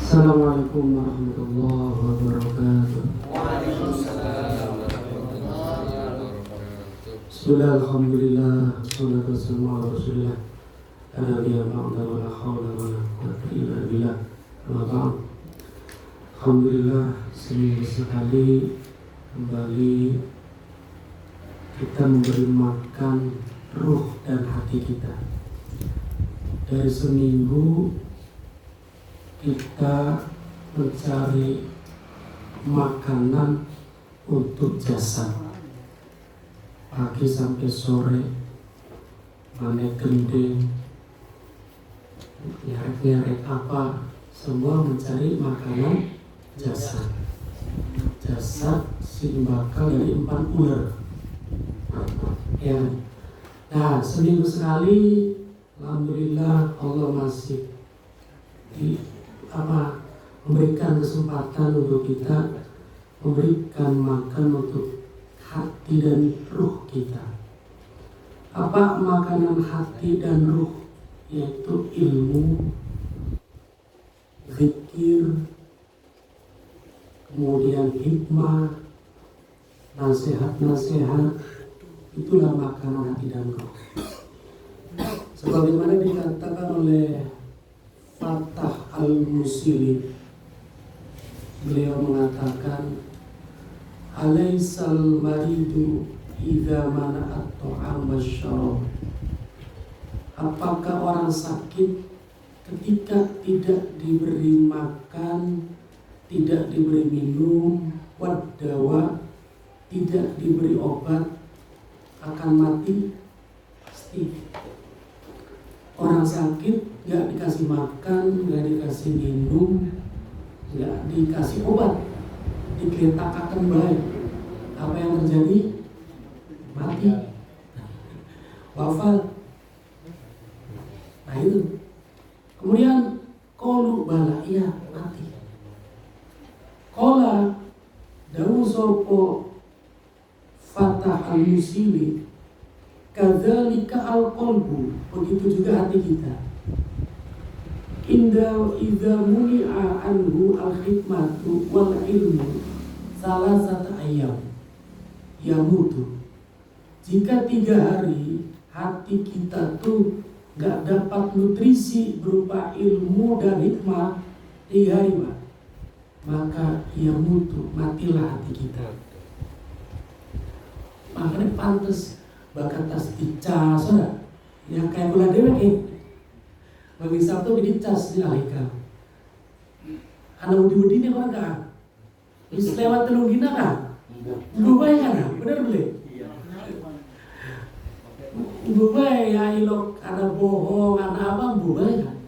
Assalamualaikum warahmatullahi wabarakatuh. Waalaikumsalam warahmatullahi wabarakatuh. Bismillah, alhamdulillah, salatu wassalamu ala rasulillah. La haula wala quwwata illa billah. Amma ba'd. Alhamdulillah, seminggu sekali kembali kita memberi makan ruh dan hati kita. Dari seminggu kita mencari makanan untuk jasad, pagi sampai sore, mana gending, nyeret-nyeret apa, semua mencari makanan jasad. Jasad si bakal dari empat ular. Ya. Nah, seminggu sekali, alhamdulillah Allah masih memberikan kesempatan untuk kita memberikan makan untuk hati dan ruh kita. Apa makanan hati dan ruh? Yaitu ilmu, zikir, kemudian hikmah, nasihat-nasihat. Itulah makanan hati dan ruh. Sebagaimana dikatakan oleh Fatah Al-Musili, beliau mengatakan, alaisal maridu idza mana'at ta'am wasyarab. Apakah orang sakit ketika tidak diberi makan, tidak diberi minum, wadawa, tidak diberi obat, akan mati? Pasti. Orang sakit gak dikasih makan, gak dikasih minum, gak dikasih obat, digeletakkan baik, apa yang terjadi? Mati, wafat. Nah itu. Kemudian qalu bala, iya mati. Qala dawu sopo Fatah Al-Musili, kadzalika al-qalbu, begitu juga hati kita. Idza muni'a anhu al-hikmatu wal ilmu salasata ayyam yamutu. Jika 3 hari hati kita tuh gak dapat nutrisi berupa ilmu dan hikmah, 3 hari Pak, maka yamutu, matilah hati kita. Makanya pantas bakat tas dicas, saudara. Yang kayak gula dewek bagi Sabtu dicas di alika. Anak udi-udi ini orang kan? Bisa lewat telung gina kan? Berubah kan? Bener boleh? Berubah ya ilok, ada bohong, ada apa, berubah kan?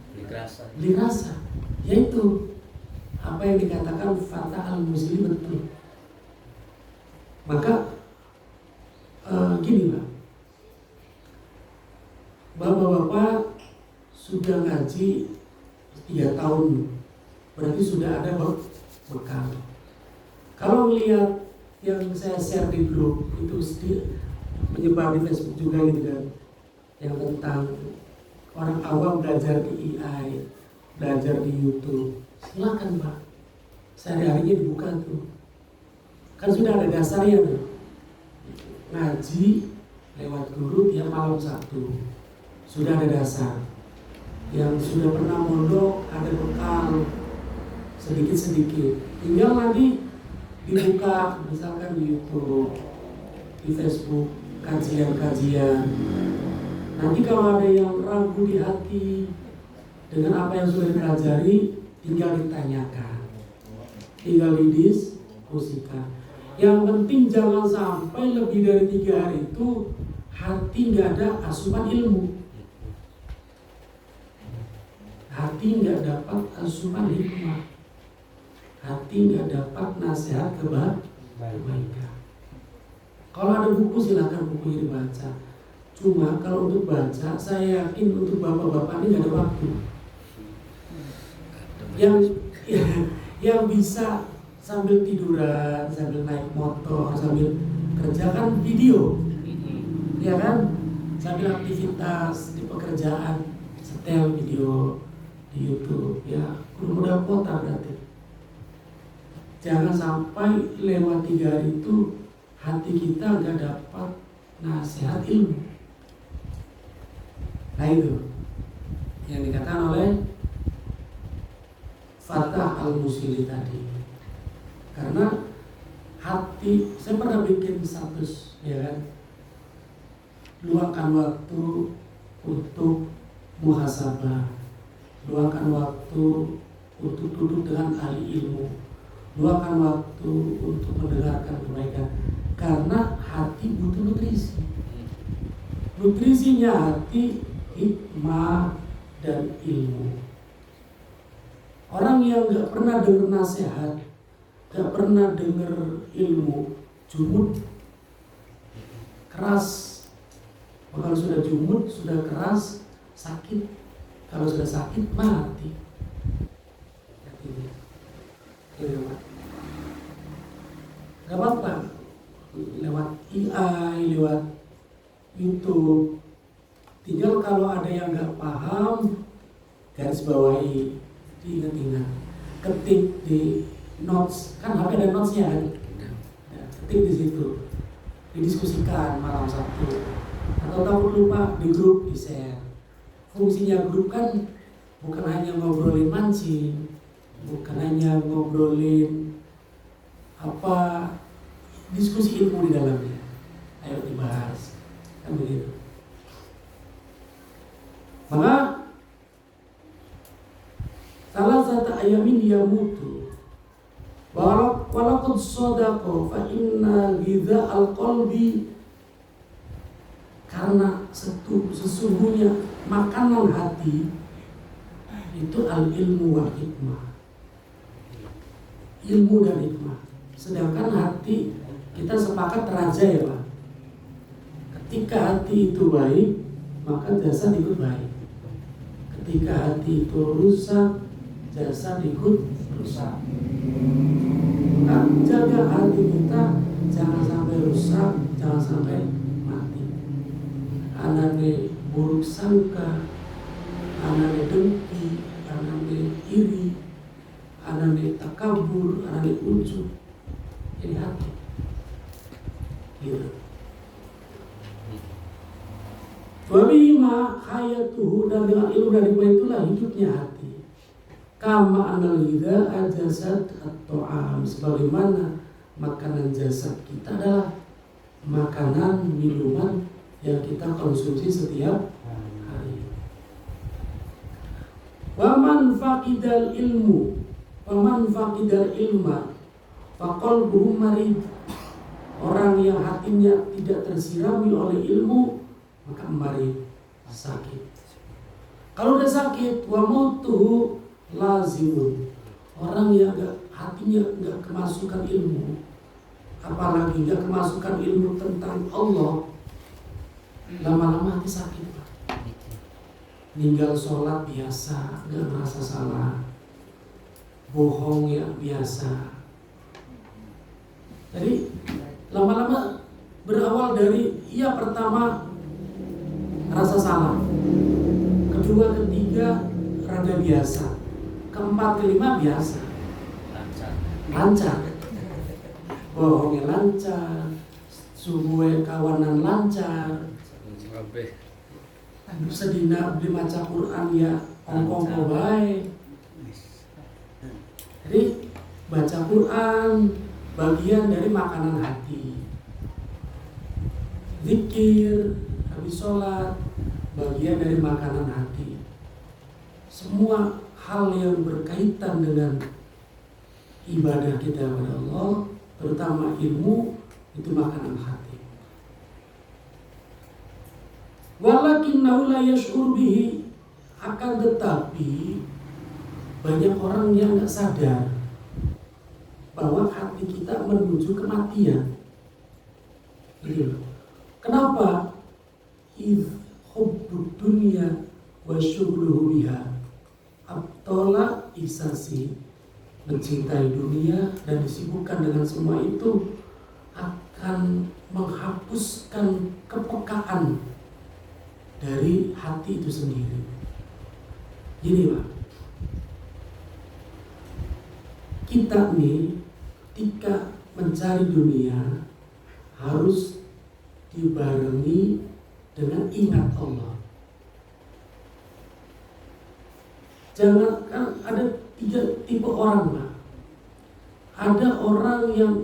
Dirasa. Yaitu apa yang dikatakan Fatah Al-Musili betul. Maka gini Pak, bapak-bapak sudah ngaji 3 tahun, berarti sudah ada bekal. Kalau melihat yang saya share di grup itu menyebar di Facebook juga gitu kan, yang tentang orang awam belajar di AI, belajar di YouTube, silakan Pak, sehari-harinya dibuka tuh, kan sudah ada dasarnya tuh. Ngaji lewat guru tiap malam 1, sudah ada dasar. Yang sudah pernah mondok ada bekal sedikit-sedikit, tinggal nanti dibuka misalkan di YouTube, di Facebook, kajian-kajian. Nanti kalau ada yang ragu di hati dengan apa yang sudah dipelajari, tinggal ditanyakan, tinggal didiskusikan. Yang penting jangan sampai lebih dari 3 hari itu hati nggak ada asupan ilmu, hati nggak dapat asupan hikmah, hati nggak dapat nasihat kebaikan. Kalau ada buku silakan bukunya dibaca. Cuma kalau untuk baca, saya yakin untuk bapak-bapak ini nggak ada waktu. Yang bisa sambil tiduran, sambil naik motor, sambil kerjakan video, ya kan? Sambil aktivitas di pekerjaan, setel video, di YouTube ya, udah modal kuota berarti. Jangan sampai lewat 3 hari itu hati kita nggak dapat nasihat ilmu. Nah itu yang dikatakan oleh Fatah Al-Musili tadi. Karena hati, saya pernah bikin status ya kan, luangkan waktu untuk muhasabah, luangkan waktu untuk duduk dengan ahli ilmu, luangkan waktu untuk mendengarkan kebaikan. Karena hati butuh nutrisi. Nutrisinya hati, hikmah dan ilmu. Orang yang gak pernah dengar nasihat, gak pernah dengar ilmu, jumud, keras. Kalau sudah jumud, sudah keras, sakit. Kalau sudah sakit, mati. Gak apa-apa, lewat AI, lewat YouTube. Tinggal kalau ada yang gak paham, garis bawahi, diingat-ingat, ketik di notes, kan HP ada notesnya kan? Ya, ketik di situ, didiskusikan malam Sabtu. Atau takut lupa di grup, di share. Fungsinya grup kan bukan hanya ngobrolin mancing, bukan hanya ngobrolin apa, diskusi ilmu di dalamnya. Ayo dibahas, kan begitu. Maka salah satu ayamin dia mutu. Walaupun sodako fa inna gidha al-qalbi, karena sesungguhnya makanan hati itu al-ilmu wal hikmah, ilmu dan hikmah. Sedangkan hati kita sepakat raja ya Pak. Ketika hati itu baik, maka jasad ikut baik. Ketika hati itu rusak, jasad ikut rusak. Nah, jaga hati kita jangan sampai rusak, jangan sampai mati. Anane buruk sangka, anane dengki, anane iri, anane takabur, anane ujub. Ini hati. Gitu. Wabima hayatuhu, dan dengan ilmu dari itulah hidupnya hati. Kama analida ajasad at-ta'am, sebagaimana makanan jasad kita adalah makanan minuman yang kita konsumsi setiap hari. Waman faqidal ilmu, waman faqidal ilma, faqalbuhu marid. Orang yang hatinya tidak tersirami oleh ilmu, maka marid, sakit. Kalau udah sakit, wa mautuhu lazimun. Orang yang hatinya nggak kemasukan ilmu, apalagi nggak kemasukan ilmu tentang Allah, lama-lama hati sakit Pak. Ninggal sholat biasa, nggak merasa salah, bohong ya biasa. Jadi lama-lama berawal dari pertama rasa salah, kedua, ketiga rada biasa, keempat, kelima biasa, lancar, bohongnya lancar, subuh kawanan lancar, sedina beli maca Quran ya ongkong baik. Jadi baca Quran bagian dari makanan hati, zikir habis sholat bagian dari makanan hati. Semua hal yang berkaitan dengan ibadah kita kepada Allah, terutama ilmu, itu makanan hati. Walakinnahu la yash'ur bihi, akan tetapi banyak orang yang nggak sadar bahwa hati kita menuju kematian. Gitu. Kenapa? Idh hubbud dunya wa syughluhu biha, abtola isasi, mencintai dunia dan disibukkan dengan semua itu akan menghapuskan kepekaan dari hati itu sendiri. Jadi Pak, kita nih ketika mencari dunia harus dibarengi dengan ingat Allah. Jangan, kan ada 3 tipe orang, Pak. Ada orang yang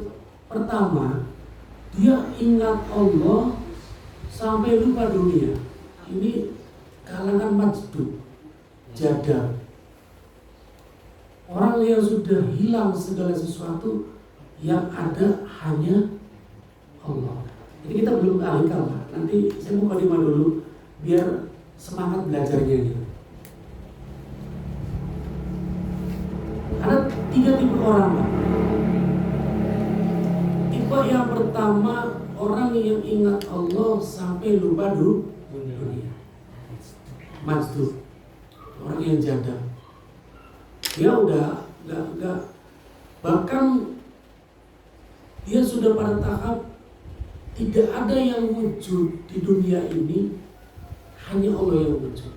pertama, dia ingat Allah sampai lupa dunia. Ini kalangan majdub, jadab. Orang yang sudah hilang segala sesuatu, yang ada hanya Allah. Jadi kita belum alihkan, Pak. Nanti saya mau mukadimah dulu biar semangat belajarnya gitu. Ada 3 tipe orang, Pak. Tipe yang pertama, orang yang ingat Allah sampai lupa dunia. Majdub, orang yang jadab. Dia udah enggak, bahkan dia sudah pada tahap tidak ada yang wujud di dunia ini, hanya Allah yang wujud.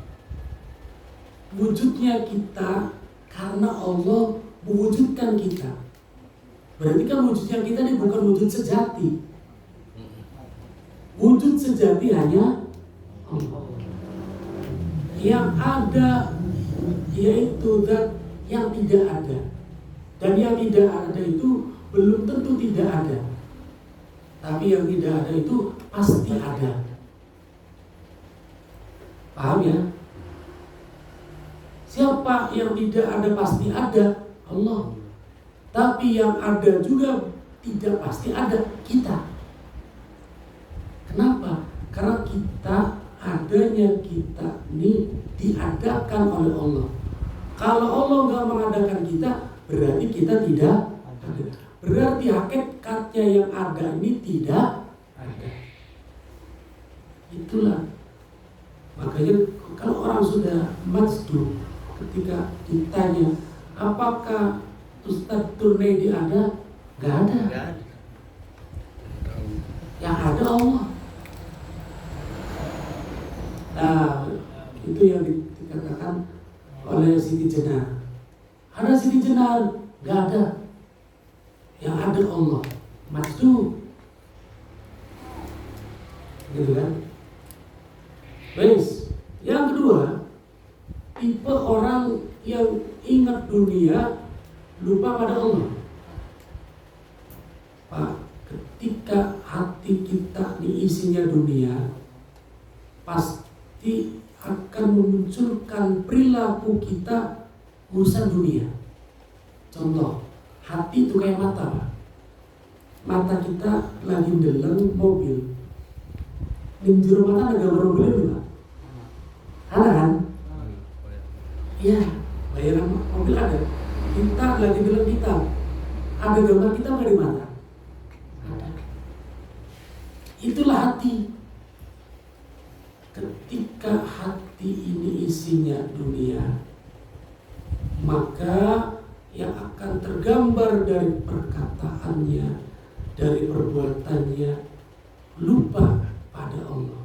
Wujudnya kita karena Allah mewujudkan kita. Berarti kan wujudnya kita ini bukan wujud sejati. Wujud sejati hanya Allah. Yang ada yaitu zat yang tidak ada. Dan yang tidak ada itu belum tentu tidak ada. Tapi yang tidak ada itu pasti ada. Paham ya? Siapa yang tidak ada pasti ada? Allah. Tapi yang ada juga tidak pasti ada, kita. Kenapa? Karena adanya kita ini diadakan oleh Allah. Kalau Allah nggak mengadakan kita, berarti kita tidak ada. Berarti hakikatnya yang ada ini tidak ada. Itulah. Makanya kalau orang sudah majdub, ketika ditanya apakah Ustadz Turnaidi ada? Nggak ada. Yang ada Allah. Nah, itu yang dikatakan oleh Siti Jenar. Ada Siti Jenar? Nggak ada. Yang ada Allah. Majdub. Gitu kan? Baik. Yang kedua, tipe orang yang ingat dunia, lupa pada Allah. Pak, ketika hati kita diisinya dunia, pasti akan memunculkan perilaku kita urusan dunia. Contoh, hati itu kayak mata, Pak. Mata kita lagi ndeleng mobil. Di jero mata ada gambar mobil itu, Pak. Ada kan? Iya, bayaran mobil ada. Kita lagi ndeleng kita. Ada gambar kita nggak di mata? Ada. Itulah hati. Ketika hati ini isinya dunia, maka yang akan tergambar dari perkataannya, dari perbuatannya, lupa pada Allah.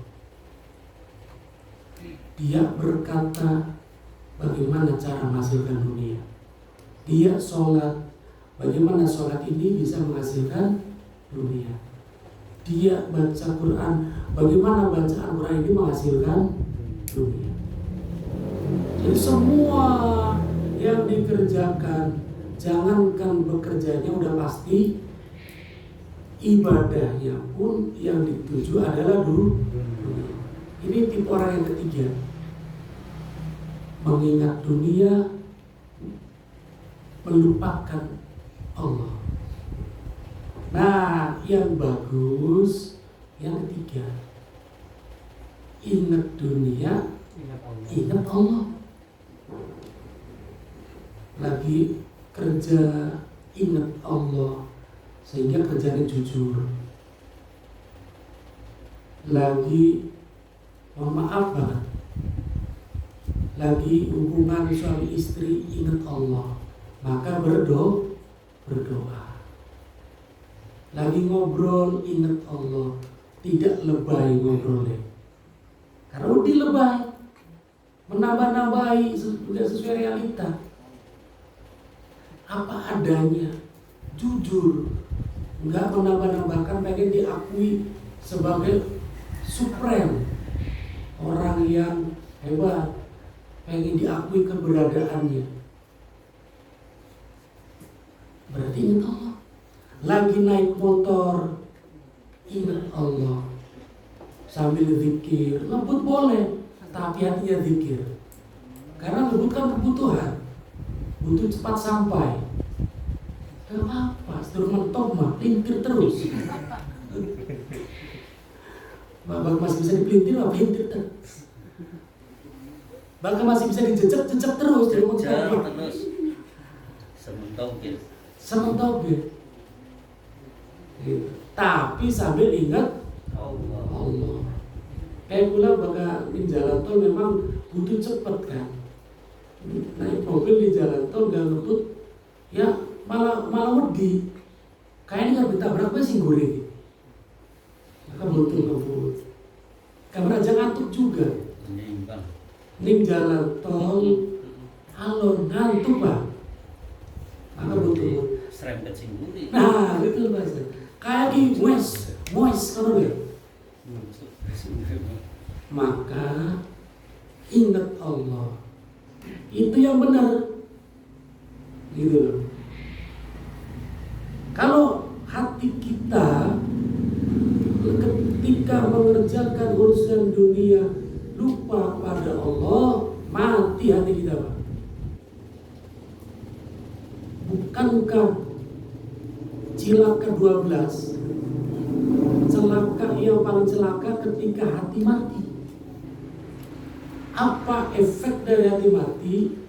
Dia berkata bagaimana cara menghasilkan dunia. Dia sholat, bagaimana sholat ini bisa menghasilkan dunia. Dia baca Quran, bagaimana bacaan Quran ini menghasilkan dunia. Jadi semua yang dikerjakan, jangankan bekerjanya udah pasti, ibadahnya pun yang dituju adalah dunia. Ini tipe orang yang ketiga, mengingat dunia, melupakan Allah. Nah, yang bagus yang ketiga, ingat dunia, ingat Allah. Lagi kerja, ingat Allah, sehingga kerjanya jujur. Lagi mohon maaf banget, lagi hubungan suami istri, ingat Allah, maka berdoa. Lagi ngobrol, ingat Allah, tidak lebay ngobrolnya. Karena udah lebay, menambah-nambahi tidak sesuai realita. apa adanya, jujur, nggak menambah-nambahkan, pengen diakui sebagai supreme, orang yang hebat, pengen diakui keberadaannya. Berarti ingat Allah. Lagi naik motor, ingat Allah. Sambil zikir, ngebut boleh, tapi hatinya zikir. Karena ngebut kan kebutuhan, butuh cepat sampai. Gak apa-apa, setelah mentok mah, pelintir terus. Bahkan masih bisa dipelintir, pelintir terus. Bahkan masih bisa dijejak-jejak terus, jadi mentok terus. Sementok gitu. Tapi sambil ingat Allah. Kayak pula bakal di jalan tol memang butuh cepet kan. Naik mobil di jalan tol gak ngebut, ya malah wedi. Kayaknya gak ditabrak sih goreng. Maka butuh ngebut. Kamera aja ngantuk juga. Ning jalan tol alon ngantuk Pak. Maka butuh. Serempet singguri. Nah, betul bahasa. Kayak di moist kalau dia. Maka ingat Allah. Itu yang benar. Gitu loh. Kalau hati kita ketika mengerjakan urusan dunia lupa pada Allah, mati hati kita, Pak. Bukankah cilaka 12 celaka yang paling celaka ketika hati mati? Apa efek dari hati mati?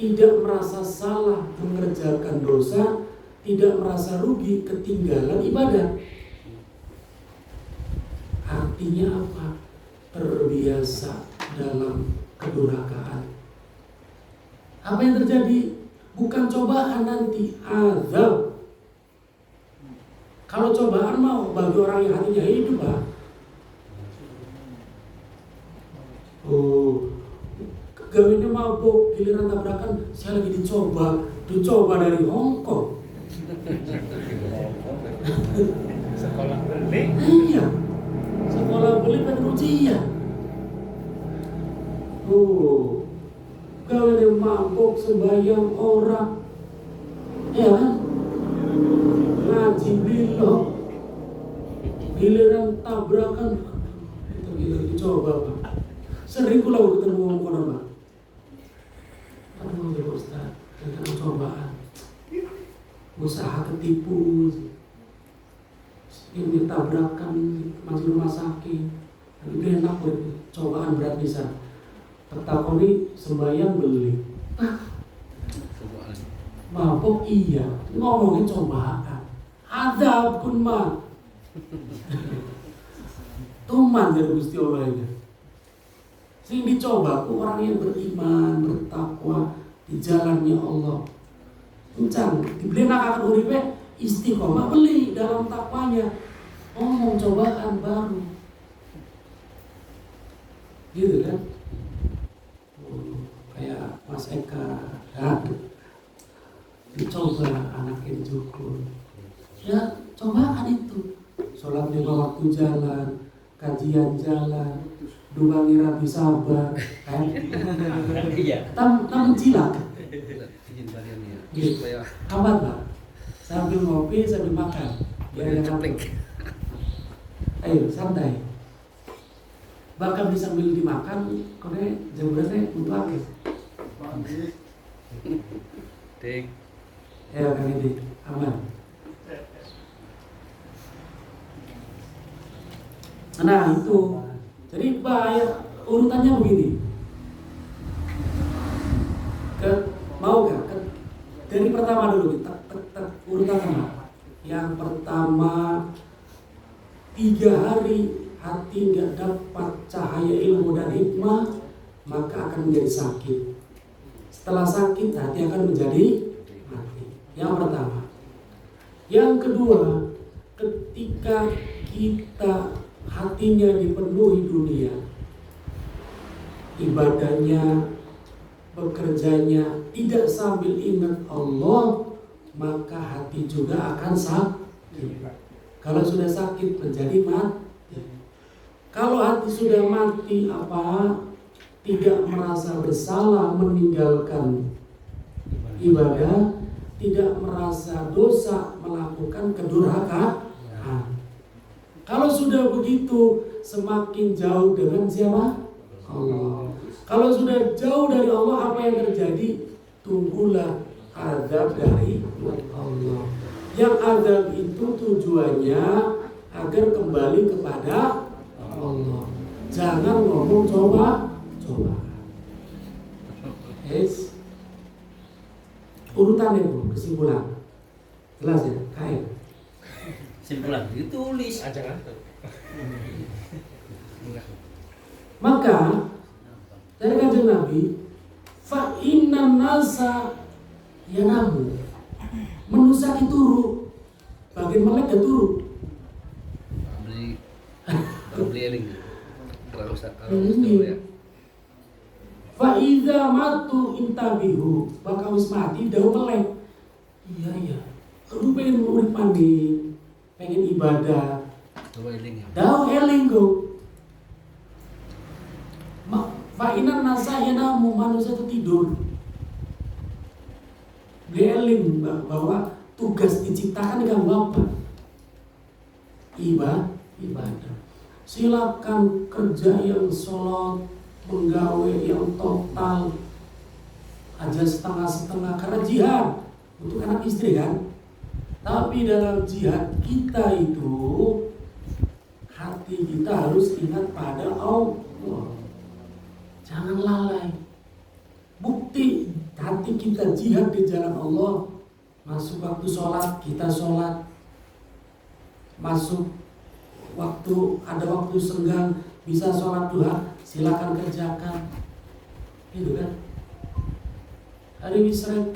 Tidak merasa salah mengerjakan dosa, tidak merasa rugi ketinggalan ibadah. Artinya apa? Terbiasa dalam kedurhakaan. Apa yang terjadi? Bukan cobaan nanti, azab. Kalau cobaan mau bagi orang yang hatinya hidup, Pak. Oh, kegawinnya mabuk, giliran tabrakan, saya lagi dicoba dari Hongkong. Sekolah beli. Iya, sekolah beli pengen ujian. Oh, gawinnya mabuk sembahyang orang, ya kan? Ngaji bilong, giliran tabrakan, itu giliran dicoba, Pak. Sering pula ketemu orang kono, Pak. Aduh, ya Ustaz, tentang cobaan, usaha ketipu, ini tabrakan, masuk rumah sakit, itu enak buat cobaan berat bisa. Petakoni sembahyang beli, mabuk iya, ngomongin cobaan, azab pun mah, tuman dari Gusti Allah ini. Sing dicoba ku orang yang beriman, bertakwa di jalannya Allah. Encang dibeli akan uripe istiqomah beli dalam takwanya. Ngomong cobaan baru. Gitu kan? Kayak Mas Eka, dicoba anaknya cukup. Ya cobaan itu. Sholat lima waktu jalan, kajian jalan, dubangi rapi sabar, kan? Iya. Tam mencilak. Gitu. Amat Pak. Sambil ngopi, sambil makan. Biar yang ngantuk. Ayo santai. Bahkan bisa sambil dimakan, kone jam berapa untuk apa? Dik. Ya Kang Edi, aman. Nah itu, jadi bahaya urutannya begini. Mau gak? Dari pertama dulu, urutan pertama. Yang pertama, 3 hari hati nggak dapat cahaya ilmu dan hikmah, maka akan menjadi sakit. Setelah sakit, hati akan menjadi mati. Yang pertama. Yang kedua, ketika kita hatinya dipenuhi dunia, ibadahnya, bekerjanya tidak sambil ingat Allah, maka hati juga akan sakit. Kalau sudah sakit menjadi mati. Kalau hati sudah mati apa? Tidak merasa bersalah meninggalkan ibadah, tidak merasa dosa melakukan kedurhakaan. Kalau sudah begitu, semakin jauh dengan siapa? Allah. Kalau sudah jauh dari Allah, apa yang terjadi? Tunggulah azab dari Allah. Yang azab itu tujuannya agar kembali kepada Allah. Jangan ngomong coba. Yes. Urutannya Bu, kesimpulan. Jelas ya? Kayak Simpulan ditulis. Aja kan? maka dari kanjeng Nabi, fa inna nasa yanamu, manusia itu turu, bagian melek ya turu. Beli eling. Kalau ya. Fa iza matu intabihu, maka wis mati daun melek. Iya. Lu pengen urip mandi, pengen ibadah. Daun eling go. Fa inna nasa yanamu, manusia itu tidur. Dia eling bahwa tugas diciptakan dengan apa? Ibadah. Silakan kerja yang sholat, menggawe yang total, aja setengah-setengah karena jihad untuk anak istri kan. Tapi dalam jihad kita itu hati kita harus ingat pada Allah. Jangan lalai. Bukti hati kita jihad di jalan Allah. Masuk waktu sholat kita sholat. Masuk ada waktu senggang bisa sholat duha, silakan kerjakan. Gitu kan? Hari bisa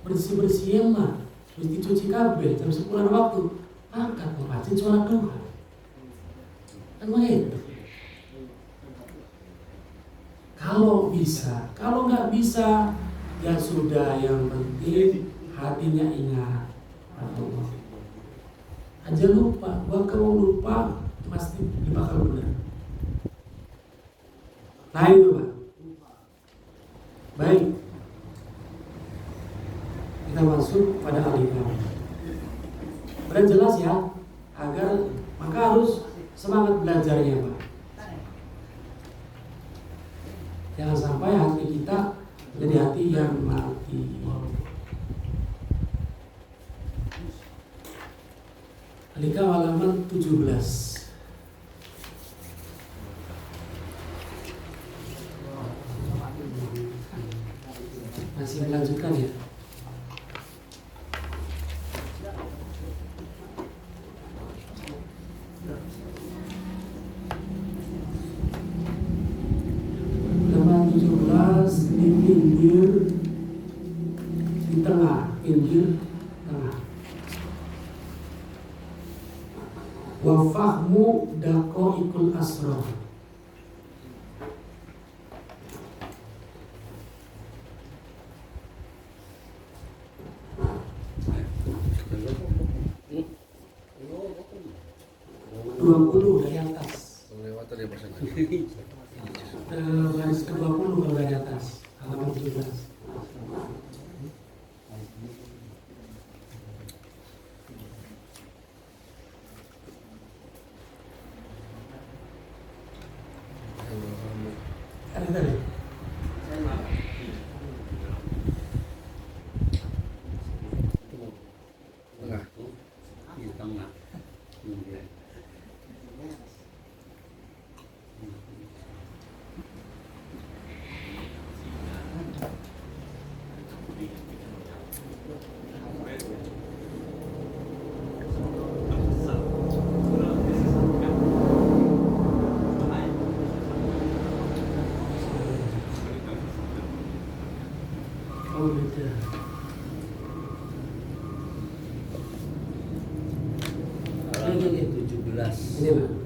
bersih-bersih mah, terus dicuci kabeh jam 10 waktu, angkat wajib sholat duha. Kan begitu. Kalau bisa, kalau nggak bisa, ya sudah, yang penting hatinya ingat Allah. Aja lupa, kalau lupa pasti bakal benar. Nah itu Pak. Baik, kita masuk pada alihah. Benar jelas ya, maka harus semangat belajarnya Pak. Jangan sampai hati kita jadi hati yang mati. Alika halaman 17. Masih melanjutkan ya. Halaman 17 di pinggir, di tengah, pinggir tengah. Wa fahmu daqaiqul asrar. Dari atas. Baris ke-20 kalau dari atas. Halaman 17. Tadi. Tengah. Ini 17. Ini Pak.